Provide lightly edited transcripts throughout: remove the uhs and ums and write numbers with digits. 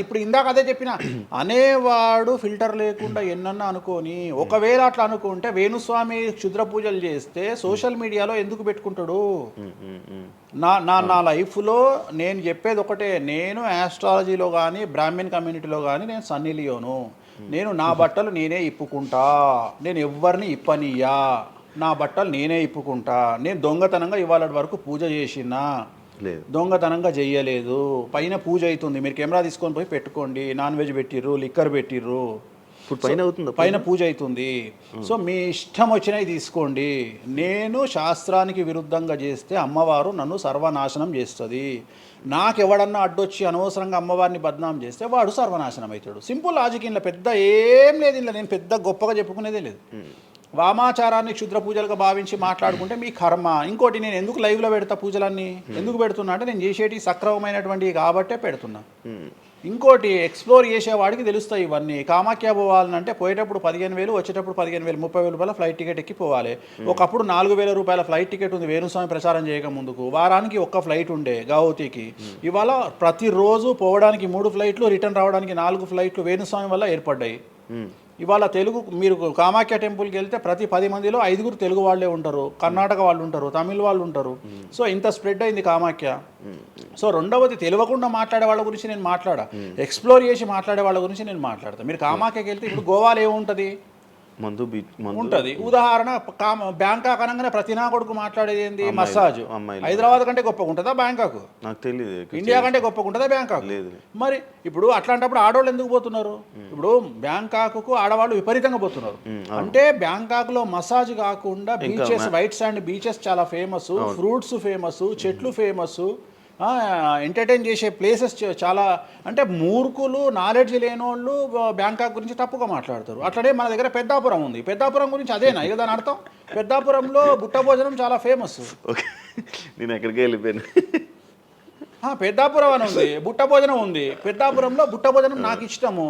ఇప్పుడు ఇందాక అదే చెప్పిన అనేవాడు ఫిల్టర్ లేకుండా ఎన్నన్నా అనుకొని ఒకవేళ అట్లా అనుకుంటే వేణుస్వామి క్షుద్ర పూజలు చేస్తే సోషల్ మీడియాలో ఎందుకు పెట్టుకుంటాడు? నా లైఫ్లో నేను చెప్పేది ఒకటే, నేను ఆస్ట్రాలజీలో కానీ బ్రాహ్మణ్ కమ్యూనిటీలో కానీ నేను సన్నీ లియోను. నేను నా బట్టలు నేనే ఇప్పుకుంటా, నేను ఎవ్వరిని ఇప్పనియ్యా, నా బట్టలు నేనే ఇప్పుకుంటా. నేను దొంగతనంగా ఇవాళ వరకు పూజ చేసినా, దొంగతనంగా చెయ్యలేదు. పైన పూజ అవుతుంది, మీరు కెమెరా తీసుకొని పోయి పెట్టుకోండి. నాన్ వెజ్ పెట్టిర్రు, లిక్కర్ పెట్టిర్రు, పైన పూజ అవుతుంది. సో మీ ఇష్టం వచ్చినవి తీసుకోండి. నేను శాస్త్రానికి విరుద్ధంగా చేస్తే అమ్మవారు నన్ను సర్వనాశనం చేస్తుంది. నాకెవడన్నా అడ్డొచ్చి అనవసరంగా అమ్మవారిని బద్నాం చేస్తే వాడు సర్వనాశనం అవుతాడు. Simple logic. ఇంట్లో పెద్ద ఏం లేదు, ఇంట్లో నేను పెద్ద గొప్పగా చెప్పుకునేదే లేదు. వామాచారాన్ని క్షుద్ర పూజలుగా భావించి మాట్లాడుకుంటే మీ కర్మ. ఇంకోటి, నేను ఎందుకు లైవ్లో పెడతా పూజలన్నీ? ఎందుకు పెడుతున్నా అంటే నేను చేసేటి సక్రమమైనటువంటివి కాబట్టే పెడుతున్నా. ఇంకోటి, ఎక్స్ప్లోర్ చేసేవాడికి తెలుస్తాయి ఇవన్నీ. కామాఖ్య పోవాలంటే పోయేటప్పుడు 15,000, వచ్చేటప్పుడు 15,000, 30,000 రూపాయల ఫ్లైట్ టికెట్ ఎక్కి పోవాలి. ఒకప్పుడు 4,000 రూపాయల ఫ్లైట్ టికెట్ ఉంది వేణుస్వామి ప్రచారం చేయక ముందుకు. వారానికి ఒక్క ఫ్లైట్ ఉండే గౌహతికి. ఇవాళ ప్రతిరోజు పోవడానికి 3 ఫ్లైట్లు, రిటర్న్ రావడానికి 4 ఫ్లైట్లు వేణుస్వామి వల్ల ఏర్పడ్డాయి. ఇవాళ తెలుగు, మీరు కామాఖ్య టెంపుల్కి వెళ్తే ప్రతి 10 మందిలో 5 తెలుగు వాళ్ళే ఉంటారు, కర్ణాటక వాళ్ళు ఉంటారు, తమిళ వాళ్ళు ఉంటారు. సో ఇంత స్ప్రెడ్ అయింది కామాఖ్య. సో రెండవది, తెలియకుండా మాట్లాడే వాళ్ళ గురించి నేను మాట్లాడా, ఎక్స్ప్లోర్ చేసి మాట్లాడే వాళ్ళ గురించి నేను మాట్లాడతాను. మీరు కామాఖ్యకి వెళ్తే ఇప్పుడు గోవాలో ఏముంటుంది? ఉంటుంది. ఉదాహరణ, బ్యాంకాక్ అనగానే ప్రతి నా కొడుకు మాట్లాడేది ఏంది? మసాజ్. హైదరాబాద్ కంటే గొప్పగా ఉంటుందా బ్యాంకాక్? నాకు తెలియదు. ఇండియా కంటే గొప్పగా ఉంటుందా బ్యాంకాక్? మరి ఇప్పుడు అట్లాంటప్పుడు ఆడవాళ్ళు ఎందుకు పోతున్నారు? ఇప్పుడు బ్యాంకాక్కు ఆడవాళ్ళు విపరీతంగా పోతున్నారు. అంటే బ్యాంకాక్లో మసాజ్ కాకుండా బీచెస్, వైట్ శాండ్ బీచెస్ చాలా ఫేమస్, ఫ్రూట్స్ ఫేమస్, చెట్లు ఫేమస్, ఎంటర్టైన్ చేసే ప్లేసెస్ చాలా. అంటే మూర్ఖులు, నాలెడ్జ్ లేని వాళ్ళు బ్యాంకాక్ గురించి తప్పుగా మాట్లాడతారు. అట్లనే మన దగ్గర పెద్దాపురం ఉంది. పెద్దాపురం గురించి అదేనా ఇక దాని అర్థం? పెద్దాపురంలో బుట్ట భోజనం చాలా ఫేమస్. నేను ఎక్కడికి వెళ్ళిపోయాను. పెద్దాపురం అని ఉంది, బుట్ట భోజనం ఉంది. పెద్దాపురంలో బుట్ట భోజనం నాకు ఇష్టము,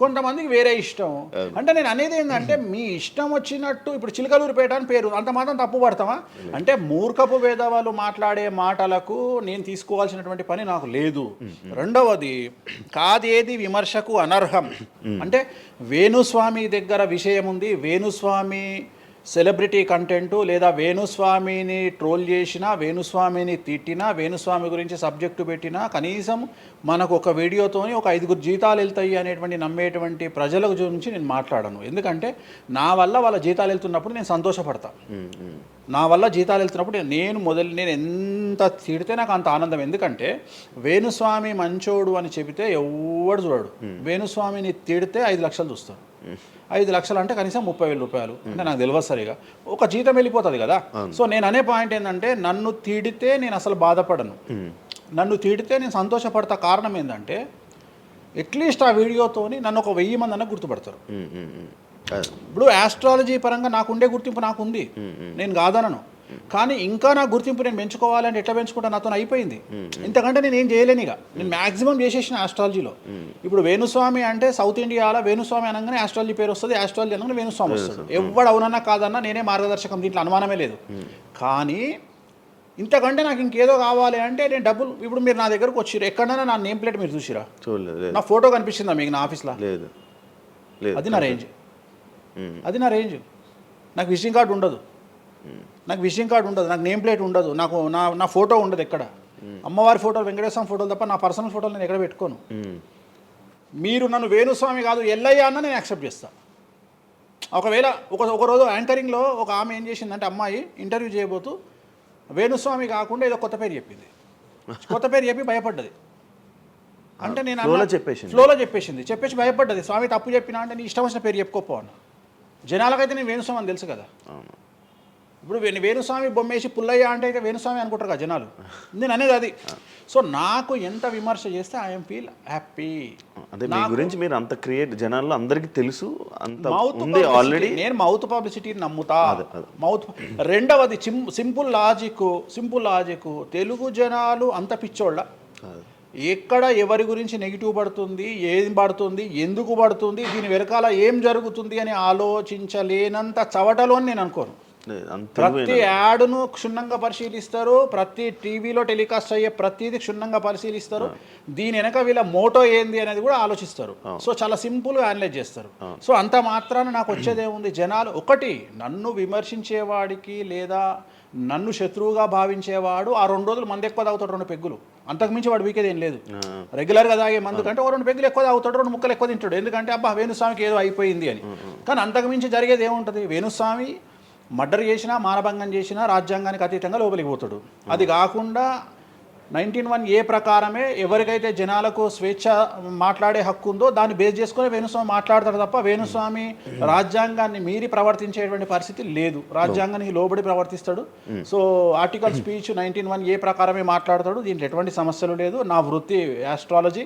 కొంతమందికి వేరే ఇష్టం. అంటే నేను అనేది ఏంటంటే, మీ ఇష్టం వచ్చినట్టు. ఇప్పుడు చిలకలూరుపేట అని పేరు, అంత మాత్రం తప్పు పడతామా? అంటే మూర్ఖపు వేదవాళ్ళు మాట్లాడే మాటలకు నేను తీసుకోవాల్సినటువంటి పని నాకు లేదు. రెండవది, కాదేది విమర్శకు అనర్హం. అంటే వేణుస్వామి దగ్గర విషయం ఉంది, వేణుస్వామి సెలబ్రిటీ కంటెంటు, లేదా వేణుస్వామిని ట్రోల్ చేసినా, వేణుస్వామిని తిట్టినా, వేణుస్వామి గురించి సబ్జెక్టు పెట్టినా, కనీసం మనకు ఒక వీడియోతోని ఒక 5 జీతాలు వెళ్తాయి అనేటువంటి నమ్మేటువంటి ప్రజల గురించి నేను మాట్లాడను. ఎందుకంటే నా వల్ల వాళ్ళ జీతాలు వెళ్తున్నప్పుడు నేను సంతోషపడతా. నా వల్ల జీతాలు వెళ్తున్నప్పుడు నేను ఎంత తిడితే నాకు అంత ఆనందం. ఎందుకంటే వేణుస్వామి మంచోడు అని చెబితే ఎవడు చూడడు. వేణుస్వామిని తిడితే 5 లక్షలు చూస్తాడు. 5 లక్షలు అంటే కనీసం 30,000 రూపాయలు. అంటే నాకు తెలియదు సరిగా, ఒక జీతం వెళ్ళిపోతుంది కదా. సో నేను అనే పాయింట్ ఏంటంటే, నన్ను తిడితే నేను అసలు బాధపడను, నన్ను తిడితే నేను సంతోషపడతా. కారణం ఏంటంటే, అట్లీస్ట్ ఆ వీడియోతోని నన్ను ఒక 1000 మంది అన్న గుర్తుపడతారు. ఇప్పుడు ఆస్ట్రాలజీ పరంగా నాకుండే గుర్తింపు నాకుంది, నేను కాదనను. కానీ ఇంకా నా గుర్తింపు నేను పెంచుకోవాలంటే ఎట్లా పెంచుకుంటా? నాతో అయిపోయింది. ఇంతకంటే నేను ఏం చేయలేను. ఇక నేను మ్యాక్సిమం చేసేసిన ఆస్ట్రాలజీలో. ఇప్పుడు వేణుస్వామి అంటే సౌత్ ఇండియాలో వేణుస్వామి అనగానే ఆస్ట్రాలజీ పేరు వస్తుంది, ఆస్ట్రాలజీ అనగానే వేణుస్వామి వస్తుంది. ఎవడు అవునన్నా కాదన్నా నేనే మార్గదర్శకం, దీంట్లో అనుమానమే లేదు. కానీ ఇంతకంటే నాకు ఇంకేదో కావాలి అంటే నేను డబ్బులు. ఇప్పుడు మీరు నా దగ్గరకు వచ్చిర్రు, ఎక్కడైనా నా నేమ్ ప్లేట్ మీరు చూసిరా? నా ఫోటో కనిపిస్తుందా మీకు నా ఆఫీస్లో? అది నా రేంజ్, అది నా రేంజ్. నాకు విజిటింగ్ కార్డు ఉండదు, నాకు నేమ్ ప్లేట్ ఉండదు, నాకు నా ఫోటో ఉండదు ఎక్కడ. అమ్మవారి ఫోటోలు, వెంకటేశ్వర ఫోటోలు తప్ప నా పర్సనల్ ఫోటోలు నేను ఎక్కడ పెట్టుకోను. మీరు నన్ను వేణుస్వామి కాదు ఎల్లయ్య అన్న నేను యాక్సెప్ట్ చేస్తాను. ఒకవేళ ఒక రోజు యాంకరింగ్లో ఒక ఆమె ఏం చేసిందంటే, అమ్మాయి ఇంటర్వ్యూ చేయబోతూ వేణుస్వామి కాకుండా ఏదో కొత్త పేరు చెప్పింది. కొత్త పేరు చెప్పి భయపడ్డది. అంటే నేను ఫ్లోలో చెప్పేసి భయపడ్డది. స్వామి తప్పు చెప్పినా అంటే నీ ఇష్టం వచ్చిన పేరు చెప్పుకోపో అన్న. జనాలకైతే నేను వేణుస్వామి అని తెలుసు కదా. ఇప్పుడు వేణుస్వామి బొమ్మేసి పుల్లయ్య అంటే అయితే వేణుస్వామి అనుకుంటారు కదా జనాలు. నేను అనేది అది. సో నాకు ఎంత విమర్శ చేస్తే ఐఎమ్ ఫీల్ హ్యాపీ. అంటే మీ గురించి మీరు అంత క్రియేట్, జనాల్లో అందరికీ తెలుసు, అంత ఉంది ఆల్రెడీ. నేను మౌత్ పబ్లిసిటీని నమ్ముతా. మౌత్. రెండవది, సింపుల్ లాజిక్. తెలుగు జనాలు అంత పిచ్చోళ్ళ. ఎక్కడ ఎవరి గురించి నెగిటివ్ పడుతుంది, ఏం పడుతుంది, ఎందుకు పడుతుంది, దీని వెనకాల ఏం జరుగుతుంది అని ఆలోచించలేనంత చవటలో నేను అనుకోను. ప్రతి యాడ్ను క్షుణ్ణంగా పరిశీలిస్తారు, ప్రతి టీవీలో టెలికాస్ట్ అయ్యే ప్రతిదీ క్షుణ్ణంగా పరిశీలిస్తారు, దీని వెనక వీళ్ళ మోటో ఏంది అనేది కూడా ఆలోచిస్తారు. సో చాలా సింపుల్గా అనలైజ్ చేస్తారు. సో అంత మాత్రాన నాకు వచ్చేదేముంది, జనాలు ఒకటి నన్ను విమర్శించేవాడికి లేదా నన్ను శత్రువుగా భావించేవాడు ఆ 2 రోజులు మందు ఎక్కువ తాగుతాడు, 2 పెగ్గులు, అంతకుమించి వాడు వీకేది ఏం లేదు. రెగ్యులర్గా తాగే మందు కంటే 2 పెగ్గులు ఎక్కువ తాగుతాడు, 2 ముక్కలు ఎక్కువ తింటాడు, ఎందుకంటే అబ్బా వేణుస్వామికి ఏదో అయిపోయింది అని. కానీ అంతకుమించి జరిగేది ఏముంటుంది, వేణుస్వామి మర్డర్ చేసినా మానభంగం చేసినా రాజ్యాంగానికి అతీతంగా లోపలికి పోతాడు. అది కాకుండా 19(1) ప్రకారమే ఎవరికైతే జనాలకు స్వేచ్ఛ మాట్లాడే హక్కు ఉందో దాన్ని బేస్ చేసుకుని వేణుస్వామి మాట్లాడతాడు తప్ప వేణుస్వామి రాజ్యాంగాన్ని మీరి ప్రవర్తించేటువంటి పరిస్థితి లేదు. రాజ్యాంగానికి లోబడి ప్రవర్తిస్తాడు. సో ఆర్టికల్ స్పీచ్ 19(1) ప్రకారమే మాట్లాడతాడు. దీంట్లో ఎటువంటి సమస్యలు లేదు. నా వృత్తి ఆస్ట్రాలజీ,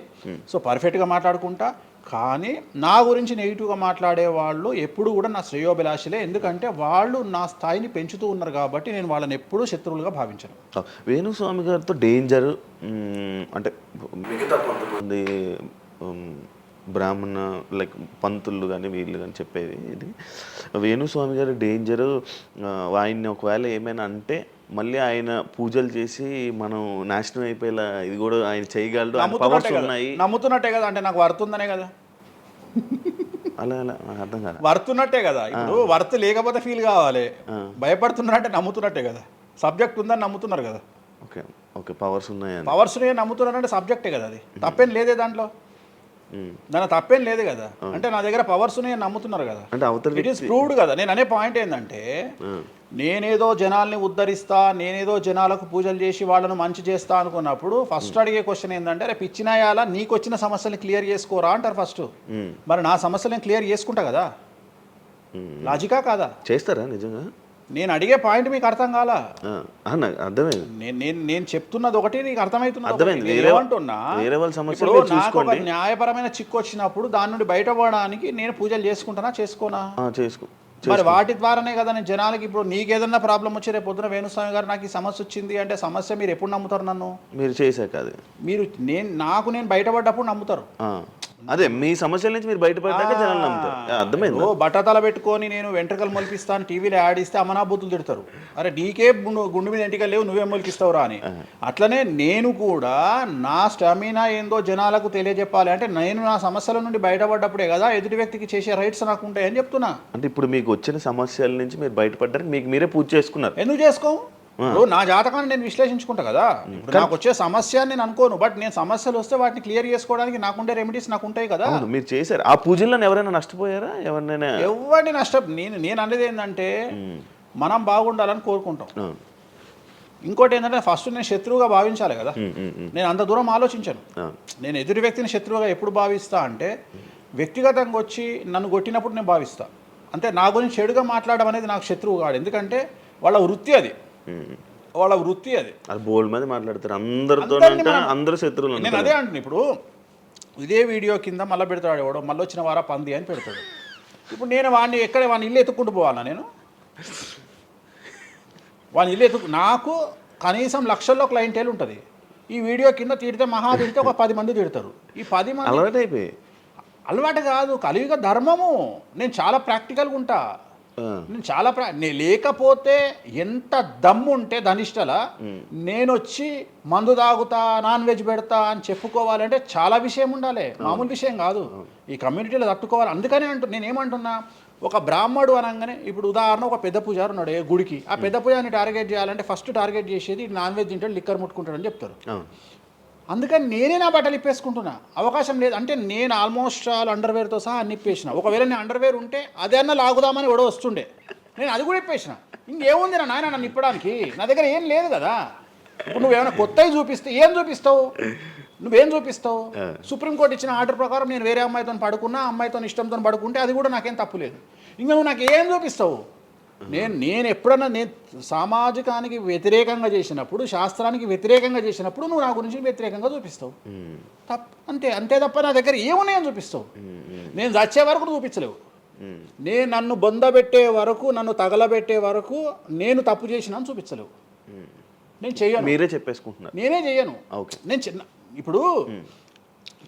సో పర్ఫెక్ట్గా మాట్లాడుకుంటా. కానీ నా గురించి నెగిటివ్గా మాట్లాడే వాళ్ళు ఎప్పుడు కూడా నా శ్రేయోభిలాషులే, ఎందుకంటే వాళ్ళు నా స్థాయిని పెంచుతూ ఉన్నారు కాబట్టి నేను వాళ్ళని ఎప్పుడూ శత్రువులుగా భావించను. వేణుస్వామి గారితో డేంజర్ అంటే మిగతా కొంతమంది బ్రాహ్మణ లైక్ పంతులు కానీ వీళ్ళు కానీ చెప్పేది ఇది, వేణుస్వామి గారి డేంజరు ఆయన్ని ఒకవేళ ఏమైనా అంటే మళ్ళీ ఆయన పూజలు చేసి మనం నాశనం అయిపోయేలా ఇది కూడా ఆయన చేయగలడు, పవర్స్ ఉన్నాయి. నమ్ముతున్నట్టే కదా, అంటే నాకు వర్త్ ఉందనే కదా. అలా అలా నాకు అర్థం కాదు. వర్త్ ఉన్నట్టే కదా. ఇప్పుడు వర్త్ లేకపోతే ఫీల్ కావాలి, భయపడుతున్నారంటే నమ్ముతున్నట్టే కదా. సబ్జెక్ట్ ఉందని నమ్ముతున్నారు కదా. ఓకే ఓకే, పవర్స్ ఉన్నాయి, పవర్స్ నమ్ముతున్నారంటే సబ్జెక్టే కదా. అది తప్పేం లేదే దాంట్లో, దాని తప్పేం లేదు కదా. అంటే నా దగ్గర పవర్స్ నమ్ముతున్నారు కదా, ఇట్ ఈస్ ప్రూవ్డ్ కదా. నేను అనే పాయింట్ ఏంటంటే నేనేదో జనాల్ని ఉద్ధరిస్తా, నేనేదో జనాలకు పూజలు చేసి వాళ్ళను మంచి చేస్తా అనుకున్నప్పుడు ఫస్ట్ అడిగే క్వశ్చన్ ఏంటంటే రేపు ఇచ్చినాయాలా నీకు వచ్చిన సమస్యల్ని క్లియర్ చేసుకోరా అంటారు ఫస్ట్. మరి నా సమస్యలను క్లియర్ చేసుకుంటా కదా, లాజికా కాదా? చేస్తారా నిజంగా? నేను అడిగే పాయింట్ మీకు అర్థం కాలా? అర్థమైంది. నేను చెప్తున్నది ఒకటి, నీకు అర్థమవుతున్నది. ఇప్పుడు నాకు ఒక న్యాయపరమైన చిక్కు వచ్చినప్పుడు దాని నుండి బయటపడడానికి నేను పూజలు చేసుకుంటానా చేసుకోనా? మరి వాటి ద్వారానే కదా నేను జనాలకి. ఇప్పుడు నీకేదన్నా ప్రాబ్లం వచ్చి రేపు పొద్దున వేణుస్వామి గారు నాకు ఈ సమస్య వచ్చింది అంటే సమస్య మీరు ఎప్పుడు నమ్ముతారు? నన్ను మీరు చేశాక అది మీరు నేను బయటపడ్డప్పుడు నమ్ముతారు. అదే మీ సమస్యల నుంచి మీరు బయటపడ్డాక జనాలు నమ్ముతారు. అర్థమైంది. బట్టతల పెట్టుకొని నేను వెంట్రుకలు మొలిపిస్తాను టీవీలో యాడ్ ఇస్తే అమనాబూతులు తిడతారు. అరే నీకే గుండు మీద ఎంటికలు లేవు, నువ్వేం మొలికిస్తావురా అని. అట్లనే నేను కూడా నా స్టామినా ఏందో జనాలకు తెలియజెప్పాలి అంటే నేను నా సమస్యల నుండి బయటపడ్డప్పుడే కదా ఎదుటి వ్యక్తికి చేసే రైట్స్ నాకు ఉంటాయని చెప్తున్నా. అంటే ఇప్పుడు మీకు వచ్చిన సమస్యల నుంచి మీరు బయటపడ్డారు, మీకు మీరే పూజ చేసుకున్నారు. ఎందుకు చేసుకో? నా జాతకాన్ని నేను విశ్లేషించుకుంటా కదా. ఇప్పుడు నాకు వచ్చే సమస్య నేను అనుకోను, బట్ నేను సమస్యలు వస్తే వాటిని క్లియర్ చేసుకోవడానికి నాకుండే రెమెడీస్ నాకు ఉంటాయి కదా. మీరు చేశారు ఆ పూజల్లో ఎవరైనా నష్టపోయారా? ఎవరిని నేను అనేది ఏంటంటే మనం బాగుండాలని కోరుకుంటాం. ఇంకోటి ఏంటంటే ఫస్ట్ నేను శత్రువుగా భావించాలి కదా. నేను అంత దూరం ఆలోచించాను. నేను ఎదుటి వ్యక్తిని శత్రువుగా ఎప్పుడు భావిస్తా అంటే వ్యక్తిగతంగా వచ్చి నన్ను కొట్టినప్పుడు నేను భావిస్తా. అంటే నా గురించి చెడుగా మాట్లాడడం అనేది నాకు శత్రువు కాదు, ఎందుకంటే వాళ్ళ వృత్తి అది. అది బోల్డ్ మంది మాట్లాడతారు అందరితో, అందరూ శత్రువులు. నేను అదే అంటున్నా. ఇప్పుడు ఇదే వీడియో కింద మళ్ళీ పెడతాడు ఎవడో, మళ్ళీ వచ్చిన వారా పంది అని పెడతాడు. ఇప్పుడు నేను వాడిని వాడిని ఇల్లు ఎత్తుక్కుంటూ పోవాలా? నేను వాడిని ఇల్లు నాకు కనీసం లక్షల్లో క్లయింటేల్ ఉంటుంది. ఈ వీడియో కింద తిడితే తిడితే ఒక 10 మంది తిడతారు. ఈ 10 మంది అలవాటు కాదు, కలియుగ ధర్మము. నేను చాలా ప్రాక్టికల్గా ఉంటా. నేను లేకపోతే ఎంత దమ్ము ఉంటే ధనిష్టలా నేను వచ్చి మందు తాగుతా, నాన్ వెజ్ పెడతా అని చెప్పుకోవాలంటే చాలా విషయం ఉండాలి, మామూలు విషయం కాదు. ఈ కమ్యూనిటీలో తట్టుకోవాలి. అందుకనే నేనేమంటున్నా, ఒక బ్రాహ్మడు అనగానే ఇప్పుడు ఉదాహరణ ఒక పెద్ద పూజారు ఉన్నాడు గుడికి. ఆ పెద్ద పూజారిని టార్గెట్ చేయాలంటే ఫస్ట్ టార్గెట్ చేసేది నాన్ వెజ్ తింటాడు, లిక్కర్ ముట్టుకుంటాడు అని చెప్తారు. అందుకని నేనే నా బట్టలు ఇప్పేసుకుంటున్నా, అవకాశం లేదు. అంటే నేను ఆల్మోస్ట్ అండర్వేర్తో సహా అన్ని ఇప్పేసిన. ఒకవేళ నేను అండర్వేర్ ఉంటే అదే అన్న లాగుదామని కూడా వస్తుండే, నేను అది కూడా ఇప్పేసిన. ఇంకేముంది నా నాయన నన్ను ఇప్పడానికి? నా దగ్గర ఏం లేదు కదా. ఇప్పుడు నువ్వేమైనా కొత్తవి చూపిస్తే ఏం చూపిస్తావు? నువ్వేం చూపిస్తావు? సుప్రీంకోర్టు ఇచ్చిన ఆర్డర్ ప్రకారం నేను వేరే అమ్మాయితో పడుకున్నా, అమ్మాయితో ఇష్టంతో పడుకుంటే అది కూడా నాకేం తప్పు లేదు. ఇంకా నువ్వు నాకు ఏం చూపిస్తావు? నేను ఎప్పుడన్నా నేను సామాజికానికి వ్యతిరేకంగా చేసినప్పుడు, శాస్త్రానికి వ్యతిరేకంగా చేసినప్పుడు నువ్వు నా గురించి వ్యతిరేకంగా చూపిస్తావు. అంతే తప్ప నా దగ్గర ఏమున్నాయని చూపిస్తావు? నేను చచ్చే వరకు చూపించలేవు. నేను నన్ను బొందబెట్టే వరకు, నన్ను తగలబెట్టే వరకు నేను తప్పు చేసినా చూపించలేవు. నేను చెయ్యను. మీరే చెప్పేసుకుంటున్నారు. నేనే చెయ్యను. నేను ఇప్పుడు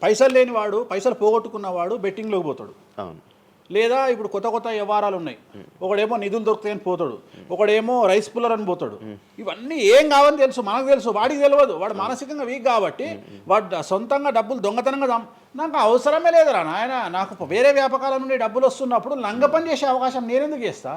పైసలు లేనివాడు, పైసలు పోగొట్టుకున్నవాడు బెట్టింగ్లోకి పోతాడు. లేదా ఇప్పుడు కొత్త కొత్త వ్యవహారాలు ఉన్నాయి, ఒకడేమో నిధులు దొరుకుతాయని పోతాడు, ఒకడేమో రైస్ పుల్లర్ అని పోతాడు. ఇవన్నీ ఏం కావని తెలుసు, మనకు తెలుసు, వాడికి తెలియదు. వాడు మానసికంగా వీక్ కాబట్టి వాడు సొంతంగా డబ్బులు దొంగతనంగా నాకు అవసరమే లేదురా నాయన. నాకు వేరే వ్యాపకాల నుండి డబ్బులు వస్తున్నప్పుడు లంగ పని చేసే అవకాశం నేనెందుకు చేస్తా?